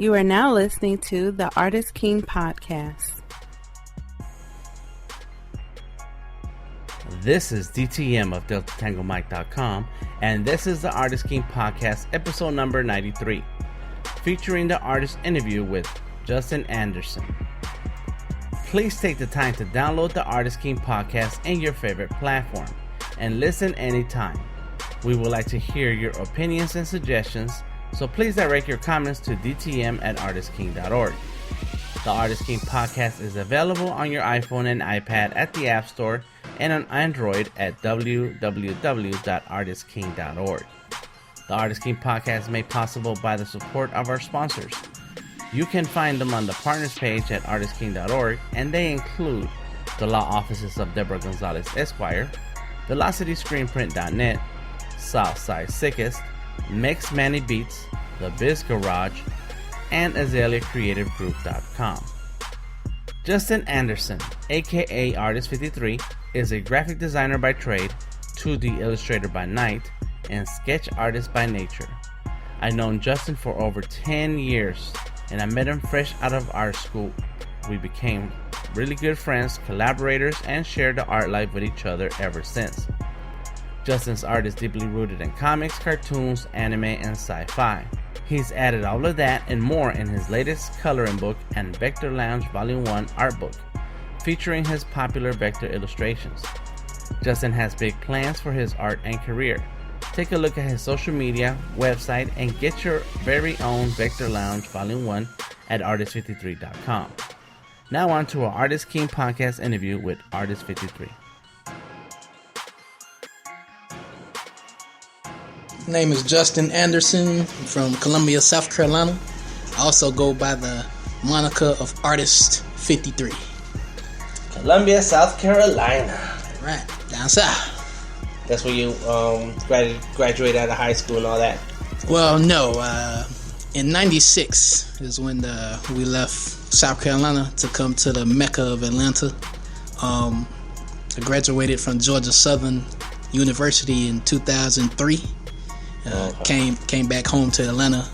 You are now listening to the Artist King Podcast. This is DTM of DeltaTangoMike.com, and this is the Artist King Podcast, episode number 93, featuring the artist interview with Justin Anderson. Please take the time to download the Artist King Podcast in your favorite platform and listen anytime. We would like to hear your opinions and suggestions, so please direct your comments to dtm@artistking.org. The Artist King Podcast is available on your iPhone and iPad at the App Store and on Android at www.artistking.org. The Artist King Podcast is made possible by the support of our sponsors. You can find them on the partners page at artistking.org, and they include the law offices of Deborah Gonzalez Esquire, VelocityScreenprint.net, Southside Sickest, Mix Manny Beats, The Biz Garage, and AzaleaCreativeGroup.com. Justin Anderson, aka Artist53, is a graphic designer by trade, 2D illustrator by night, and sketch artist by nature. I've known Justin for over 10 years, and I met him fresh out of art school. We became really good friends, collaborators, and shared the art life with each other ever since. Justin's art is deeply rooted in comics, cartoons, anime, and sci-fi. He's added all of that and more in his latest coloring book and Vector Lounge Volume 1 art book, featuring his popular vector illustrations. Justin has big plans for his art and career. Take a look at his social media, website, and get your very own Vector Lounge Volume 1 at artist53.com. Now on to our Artist King Podcast interview with Artist53. My name is Justin Anderson from Columbia, South Carolina. I also go by the moniker of Artist53. Columbia, South Carolina. Right, down south. That's where you graduated out of high school and all that? Well, no. In 96 is when we left South Carolina to come to the Mecca of Atlanta. I graduated from Georgia Southern University in 2003. Came back home to Atlanta,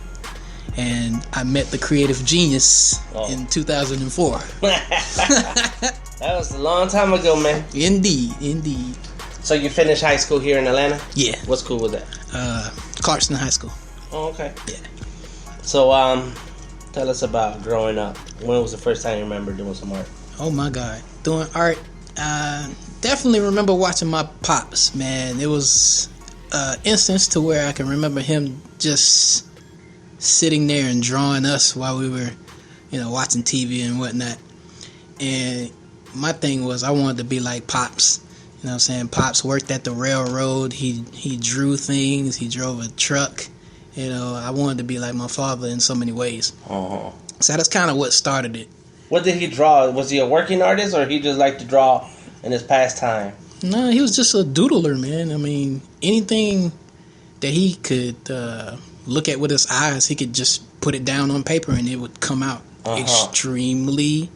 and I met the creative genius in 2004. That was a long time ago, man. Indeed. So you finished high school here in Atlanta? Yeah. What school was that? Clarkston High School. Oh, okay. Yeah. So, tell us about growing up. When was the first time you remember doing some art? Oh my God, doing art. Definitely remember watching my pops. Man, it was instance to where I can remember him just sitting there and drawing us while we were, watching TV and whatnot. And my thing was I wanted to be like Pops. You know what I'm saying? Pops worked at the railroad. He drew things. He drove a truck. I wanted to be like my father in so many ways. Uh-huh. So that's kind of what started it. What did he draw? Was he a working artist, or he just liked to draw in his pastime? No, he was just a doodler, man. I mean, anything that he could look at with his eyes, he could just put it down on paper and it would come out extremely,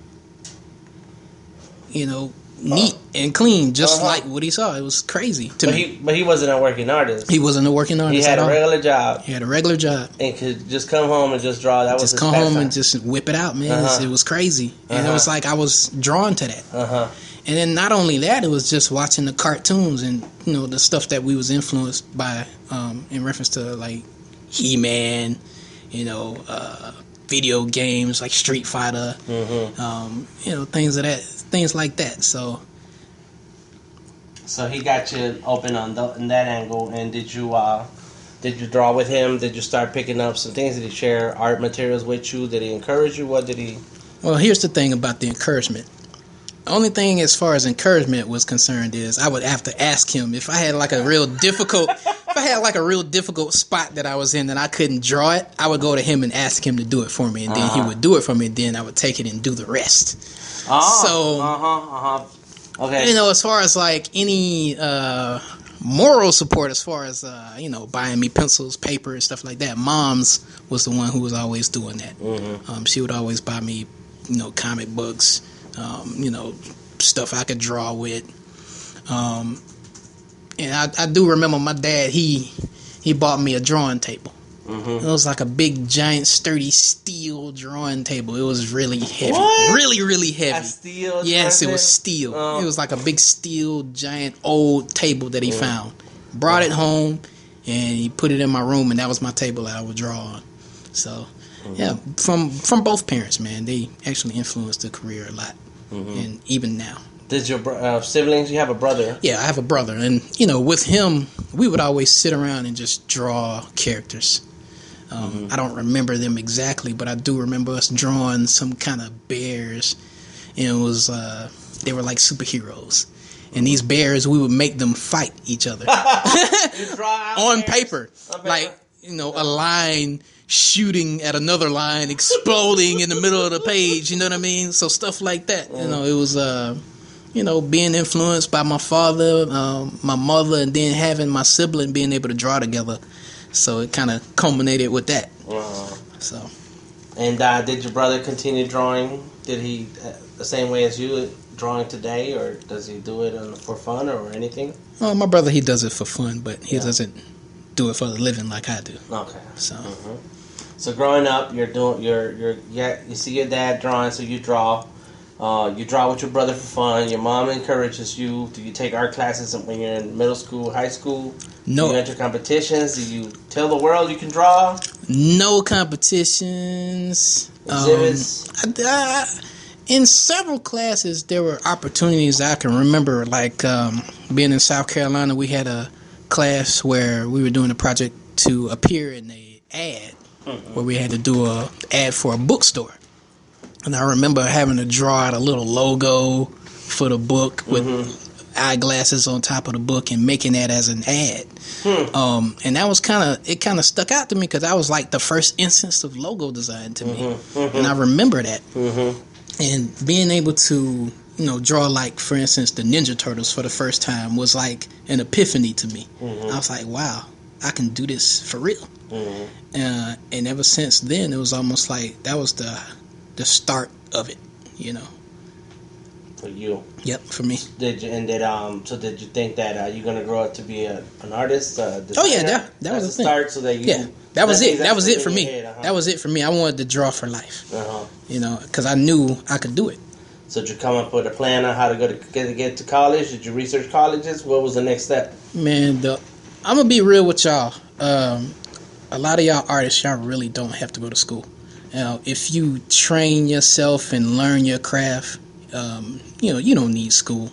neat and clean, just like what he saw. It was crazy to me. But he wasn't a working artist. He wasn't a working artist. He had at a all. regular job. He had a regular job. And could just come home and just draw. That was his just come pastime. home and just whip it out, man. It was crazy. And it was like I was drawn to that. And then not only that, it was just watching the cartoons and the stuff that we was influenced by in reference to like He-Man, video games like Street Fighter, things like that. So he got you open on that angle. And did you draw with him? Did you start picking up some things? Did he share art materials with you? Did he encourage you? What did he? Well, here's the thing about the encouragement. The only thing as far as encouragement was concerned is I would have to ask him if I had like a real difficult spot that I was in that I couldn't draw it. I would go to him and ask him to do it for me, and then he would do it for me. And then I would take it and do the rest. Okay. As far as like any moral support, as far as buying me pencils, paper, and stuff like that, Mom's was the one who was always doing that. She would always buy me, comic books. Stuff I could draw with. And I do remember my dad, he bought me a drawing table. It was like a big, giant, sturdy steel drawing table. It was really heavy. What? Really, really heavy. A steel Yes, it drawing was table? steel. It was like a big steel, giant, old table that he found. Brought it home, and he put it in my room, and that was my table that I would draw on. So, yeah, from both parents, man, they actually influenced the career a lot, and even now. Did your siblings? You have a brother? Yeah, I have a brother, and with him, we would always sit around and just draw characters. I don't remember them exactly, but I do remember us drawing some kind of bears, and it was they were like superheroes. And these bears, we would make them fight each other on paper, like a line shooting at another line, exploding in the middle of the page. You know what I mean? So stuff like that. It was being influenced by my father, my mother, and then having my sibling being able to draw together. So it kind of culminated with that. So. And did your brother continue drawing? Did he the same way as you drawing today, or does he do it for fun or anything? Oh, my brother, he does it for fun, but he doesn't do it for a living like I do. Okay. So. So growing up, you see your dad drawing, so you draw. You draw with your brother for fun. Your mom encourages you. Do you take art classes when you're in middle school, high school? No. Do you enter competitions? Do you tell the world you can draw? No competitions. Exhibits? In several classes, there were opportunities I can remember, like being in South Carolina, we had a class where we were doing a project to appear in an ad, where we had to do a ad for a bookstore. And I remember having to draw out a little logo for the book with eyeglasses on top of the book and making that as an ad. And that was kind of stuck out to me because that was like the first instance of logo design to me. And I remember that. And being able to, draw, like, for instance, the Ninja Turtles for the first time was like an epiphany to me. I was like, wow, I can do this for real. And ever since then, it was almost like that was the start of it, For you? Yep, for me. Did you think that you're gonna grow up to be an artist? Designer? Oh yeah, that was the thing. Start so that you. Yeah, that was it. That was it for me. That was it for me. I wanted to draw for life. Because I knew I could do it. So did you come up with a plan on how to get to college? Did you research colleges? What was the next step? Man, I'm gonna be real with y'all. A lot of y'all artists, y'all really don't have to go to school. If you train yourself and learn your craft, you don't need school,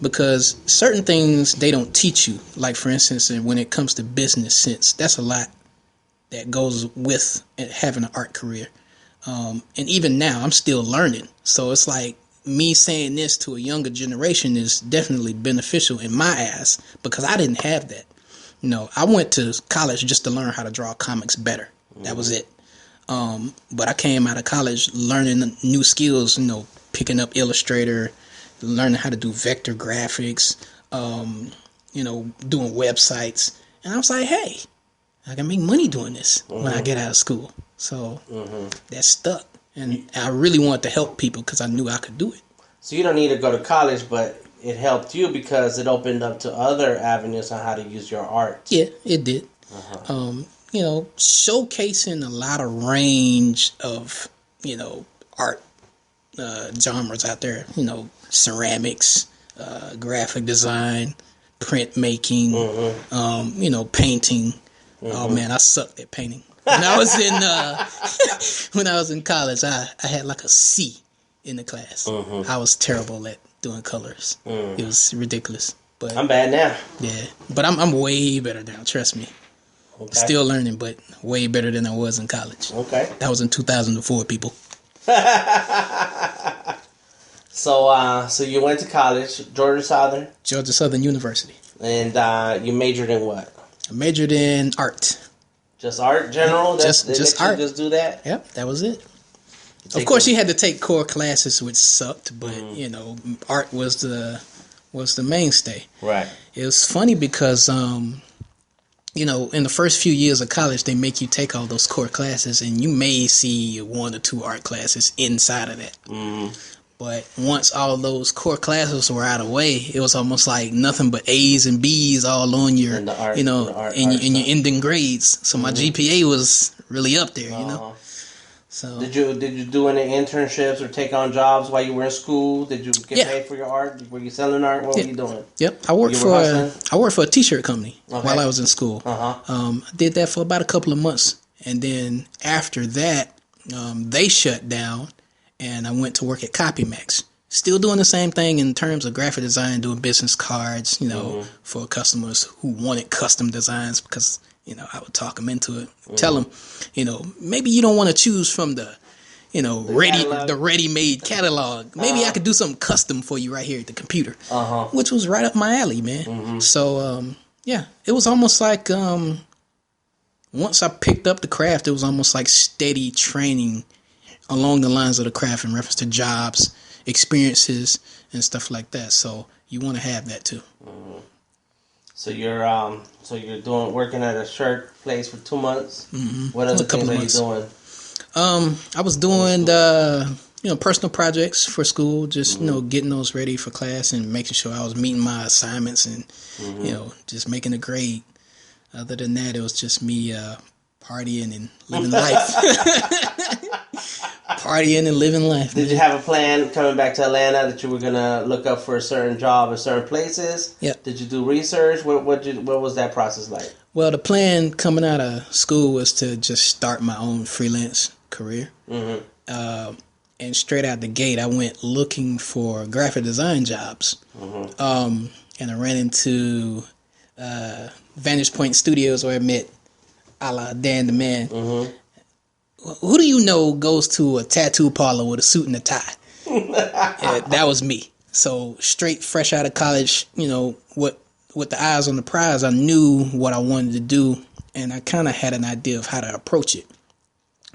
because certain things they don't teach you. Like, for instance, when it comes to business sense, that's a lot that goes with having an art career. And even now, I'm still learning. So it's like me saying this to a younger generation is definitely beneficial in my eyes, because I didn't have that. I went to college just to learn how to draw comics better. That was it. But I came out of college learning new skills, picking up Illustrator, learning how to do vector graphics, doing websites. And I was like, hey, I can make money doing this when I get out of school. So that stuck. And I really wanted to help people because I knew I could do it. So you don't need to go to college, but it helped you because it opened up to other avenues on how to use your art. Yeah, it did. Showcasing a lot of range of, art genres out there. Ceramics, graphic design, printmaking, painting. Oh man, I sucked at painting. When I was in college, I had like a C in the class. I was terrible at doing colors. It was ridiculous. But I'm bad now. Yeah, but I'm way better now. Trust me. Okay. Still learning, but way better than I was in college. Okay. That was in 2004, people. So you went to college, Georgia Southern University. And you majored in what? I majored in art. Just art, general? Just art. Just do that? Yep, that was it. Of course, you had to take core classes, which sucked, but art was the mainstay. Right. It was funny because in the first few years of college, they make you take all those core classes, and you may see 1 or 2 art classes inside of that. But once all those core classes were out of the way, it was almost like nothing but A's and B's all on your, in the art, in your ending grades. So my GPA was really up there, So did you do any internships or take on jobs while you were in school? Did you get paid for your art? Were you selling art? What were you doing? Yep, I worked for a t-shirt company while I was in school. I did that for about a couple of months, and then after that, they shut down, and I went to work at CopyMax. Still doing the same thing in terms of graphic design, doing business cards, for customers who wanted custom designs because. I would talk them into it. Tell them, maybe you don't want to choose from the ready-made catalog. Maybe I could do something custom for you right here at the computer, which was right up my alley, man. So, it was almost like once I picked up the craft, it was almost like steady training along the lines of the craft in reference to jobs, experiences, and stuff like that. So you want to have that too. So you're working at a shirt place for 2 months. What other things are you doing? I was doing personal projects for school, just getting those ready for class and making sure I was meeting my assignments and just making a grade. Other than that, it was just me partying and living life. Partying and living life. Did you have a plan coming back to Atlanta that you were gonna look up for a certain job in certain places? Yeah. Did you do research? What was that process like? Well, the plan coming out of school was to just start my own freelance career. And straight out the gate, I went looking for graphic design jobs. And I ran into Vantage Point Studios where I met a la Dan the Man. Who do you know goes to a tattoo parlor with a suit and a tie? That was me. So straight, fresh out of college, with the eyes on the prize, I knew what I wanted to do, and I kind of had an idea of how to approach it.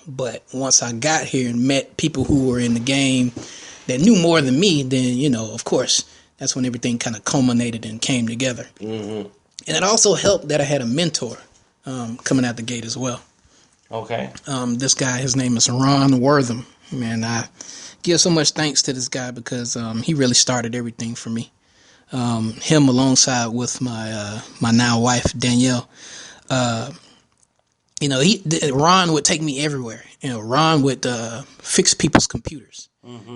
But once I got here and met people who were in the game that knew more than me, then, of course, that's when everything kind of culminated and came together. And it also helped that I had a mentor coming out the gate as well. Okay. This guy, his name is Ron Wortham. Man, I give so much thanks to this guy because he really started everything for me. Him alongside with my now wife Danielle. Ron would take me everywhere. Ron would fix people's computers.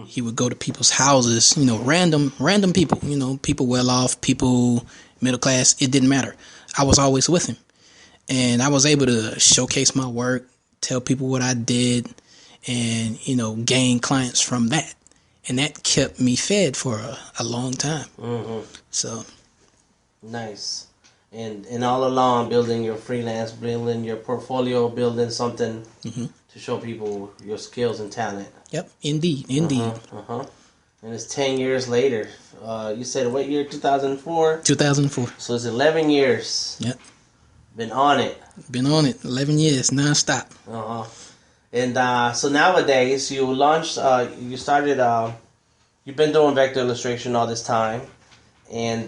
He would go to people's houses. Random people. People well off, people middle class. It didn't matter. I was always with him. And I was able to showcase my work, tell people what I did, and, gain clients from that. And that kept me fed for a long time. So. Nice. And all along, building your freelance, building your portfolio, building something to show people your skills and talent. Yep, indeed. And it's 10 years later. You said what year? 2004? 2004. So it's 11 years. Yep. Been on it. 11 years, nonstop. And so nowadays, you launched, you started, you've been doing vector illustration all this time, and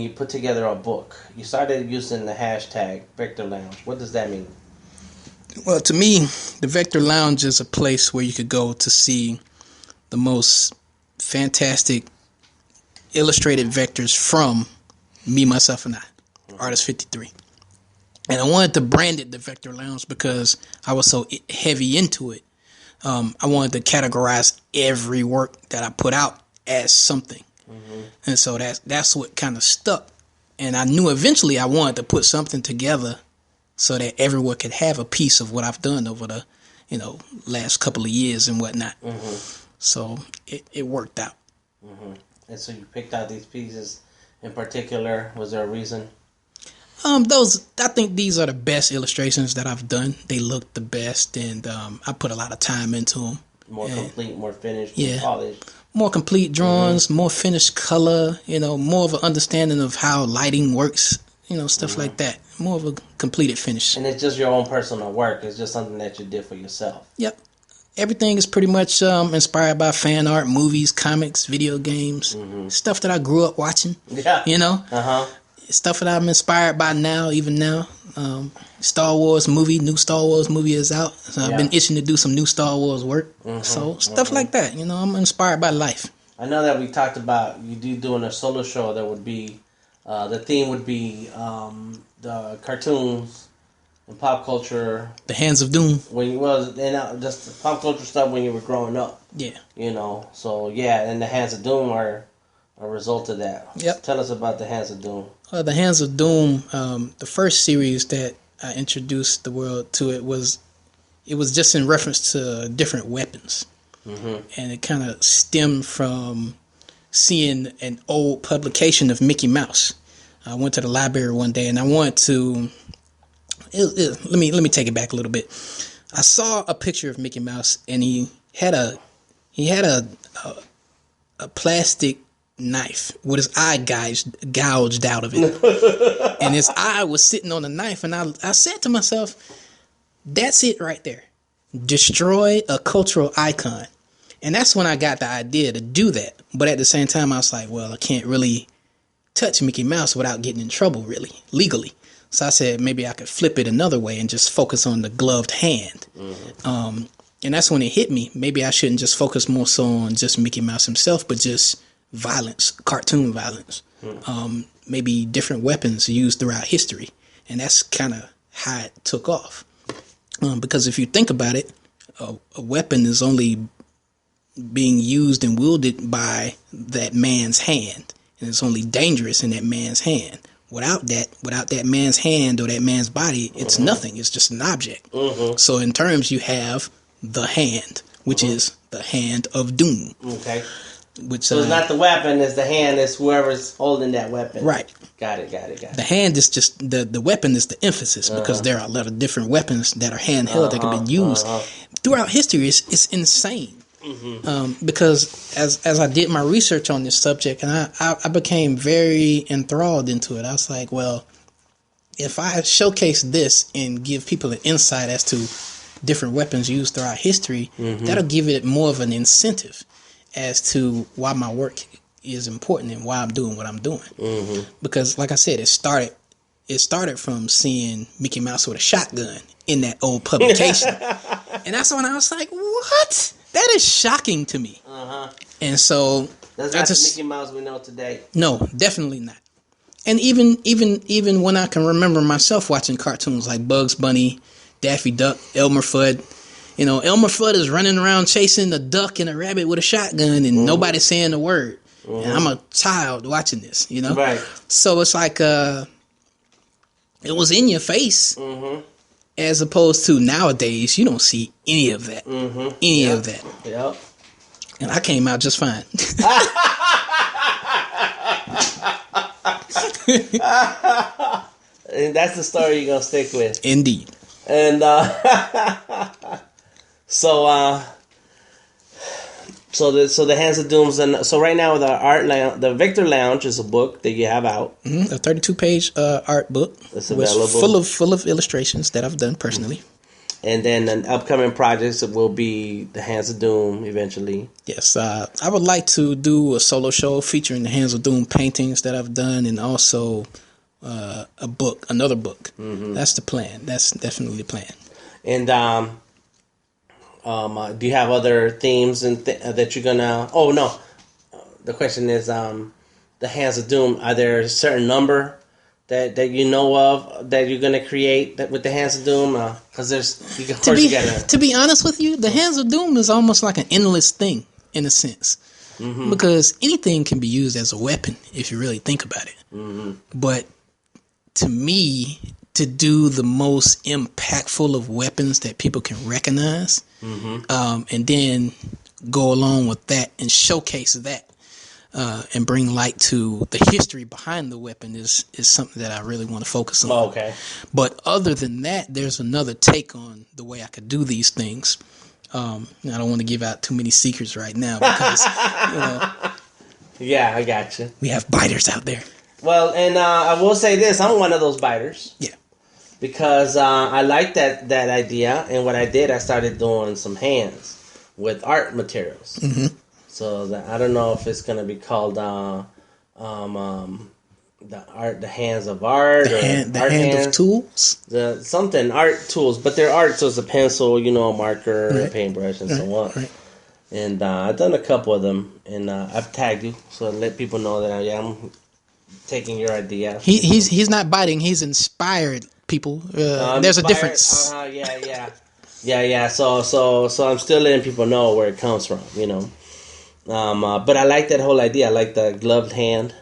you put together a book. You started using the hashtag Vector Lounge. What does that mean? Well, to me, the Vector Lounge is a place where you could go to see the most fantastic illustrated vectors from me, myself, and I, Artist 53. And I wanted to brand it the Vector Lounge because I was so heavy into it. I wanted to categorize every work that I put out as something. And so that's what kind of stuck. And I knew eventually I wanted to put something together so that everyone could have a piece of what I've done over the, last couple of years and whatnot. So it worked out. And so you picked out these pieces in particular. Was there a reason? I think these are the best illustrations that I've done. They look the best, and I put a lot of time into them. More complete, more finished, more polished. More complete drawings, more finished color, more of an understanding of how lighting works, stuff like that. More of a completed finish. And it's just your own personal work. It's just something that you did for yourself. Yep. Everything is pretty much inspired by fan art, movies, comics, video games, stuff that I grew up watching. Yeah. Stuff that I'm inspired by now, even now. Star Wars movie, new Star Wars movie is out. So I've been itching to do some new Star Wars work. So stuff like that. I'm inspired by life. I know that we talked about you doing a solo show that would be, the theme would be the cartoons and pop culture. The Hands of Doom. When you just the pop culture stuff when you were growing up. Yeah. So yeah, and the Hands of Doom are a result of that. Yep. Tell us about the Hands of Doom. The Hands of Doom, the first series that I introduced the world to it was just in reference to different weapons. Mm-hmm. And it kind of stemmed from seeing an old publication of Mickey Mouse. I went to the library one day and I wanted to... let me take it back a little bit. I saw a picture of Mickey Mouse and he had a plastic knife with his eye gouged out of it. And his eye was sitting on the knife, and I said to myself, that's it right there. Destroy a cultural icon. And that's when I got the idea to do that. But at the same time, I was like, well, I can't really touch Mickey Mouse without getting in trouble, really, legally. So I said maybe I could flip it another way and just focus on the gloved hand. Mm-hmm. And that's when it hit me. Maybe I shouldn't just focus more so on just Mickey Mouse himself, but just violence, cartoon violence. Mm-hmm. Maybe different weapons used throughout history. And that's kind of how it took off. Because if you think about it, a weapon is only being used and wielded by that man's hand. And it's only dangerous in that man's hand. Without that man's hand or that man's body, it's nothing. It's just an object. Mm-hmm. So in terms, you have the hand, which is the hand of doom. Okay. So it's not the weapon, it's the hand, it's whoever's holding that weapon. Right. Got it. The hand is just, the weapon is the emphasis, because there are a lot of different weapons that are handheld that can be used. Throughout history, it's insane. Mm-hmm. Because as I did my research on this subject, and I became very enthralled into it, I was like, well, if I showcase this and give people an insight as to different weapons used throughout history, that'll give it more of an incentive as to why my work is important and why I'm doing what I'm doing. Mm-hmm. Because, like I said, it started from seeing Mickey Mouse with a shotgun in that old publication. And that's when I was like, what? That is shocking to me. Uh-huh. And so that's not the Mickey Mouse we know today. No, definitely not. And even when I can remember myself watching cartoons like Bugs Bunny, Daffy Duck, Elmer Fudd. Elmer Fudd is running around chasing a duck and a rabbit with a shotgun, and nobody's saying a word. And I'm a child watching this, Right. So it's like it was in your face. As opposed to nowadays, you don't see any of that. Any of that. Yep. And I came out just fine. And that's the story you're going to stick with. Indeed. And so the Hands of Dooms, and so right now the Victor Lounge is a book that you have out. Mm-hmm. A 32-page art book. It's available. Full of illustrations that I've done personally. And then an upcoming projects will be the Hands of Doom eventually. Yes, I would like to do a solo show featuring the Hands of Doom paintings that I've done, and also another book. Mm-hmm. That's the plan. That's definitely the plan. And do you have other themes that you're gonna? Oh no, the question is the Hands of Doom. Are there a certain number that you know of that you're gonna create with the Hands of Doom? Because to be honest with you, the Hands of Doom is almost like an endless thing in a sense, because anything can be used as a weapon if you really think about it. Mm-hmm. But to me, to do the most impactful of weapons that people can recognize, and then go along with that and showcase that, and bring light to the history behind the weapon is something that I really want to focus on. Oh, okay. But other than that, there's another take on the way I could do these things. I don't want to give out too many secrets right now because, Yeah, I got you. We have biters out there. Well, and I will say this: I'm one of those biters. Yeah. Because I like that idea, and what I did, I started doing some hands with art materials. Mm-hmm. So I don't know if it's going to be called the hands of art, the hand of tools, art tools. But they're art, so it's a pencil, a marker, a paintbrush, and so on. Right. And I've done a couple of them, and I've tagged you, so let people know that I'm taking your idea. He's not biting. He's inspired people. There's a difference. Yeah. So I'm still letting people know where it comes from, But I like that whole idea. I like the gloved hand,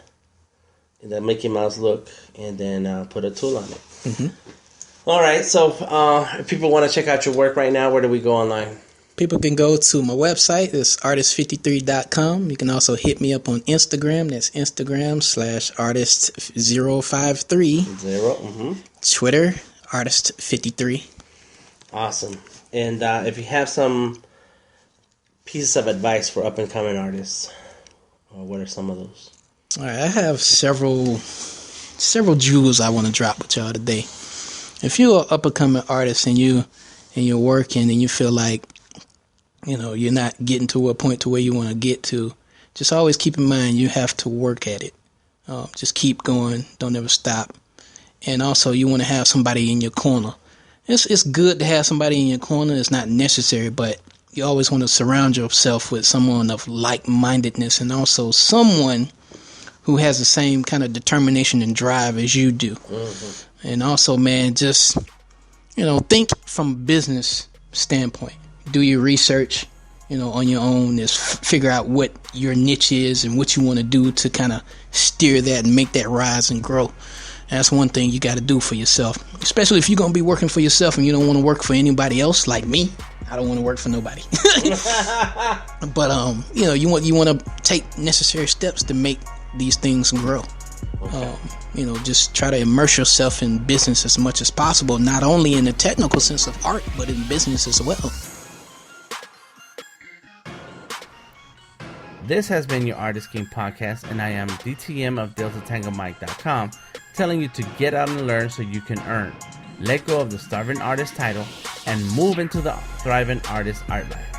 and the Mickey Mouse look, and then put a tool on it. Mm-hmm. All right. So if people want to check out your work right now, where do we go online? People can go to my website. It's artist53.com. You can also hit me up on Instagram. That's Instagram/artist053. Mm-hmm. Twitter, artist53. Awesome. And if you have some pieces of advice for up-and-coming artists, what are some of those? All right, I have several jewels I want to drop with y'all today. If you're an up-and-coming artist and you're working and you feel like you're not getting to a point to where you want to get to, just always keep in mind you have to work at it. Just keep going. Don't ever stop. And also, you want to have somebody in your corner. It's good to have somebody in your corner. It's not necessary, but you always want to surround yourself with someone of like-mindedness and also someone who has the same kind of determination and drive as you do. Mm-hmm. And also, man, just, think from a business standpoint. Do your research, on your own. Just figure out what your niche is and what you want to do to kind of steer that and make that rise and grow. And that's one thing you got to do for yourself, especially if you're going to be working for yourself and you don't want to work for anybody else like me. I don't want to work for nobody. But, you want to take necessary steps to make these things grow. Okay. Just try to immerse yourself in business as much as possible, not only in the technical sense of art, but in business as well. This has been your Artist King podcast, and I am DTM of DeltaTangoMike.com, telling you to get out and learn so you can earn. Let go of the starving artist title and move into the thriving artist art life.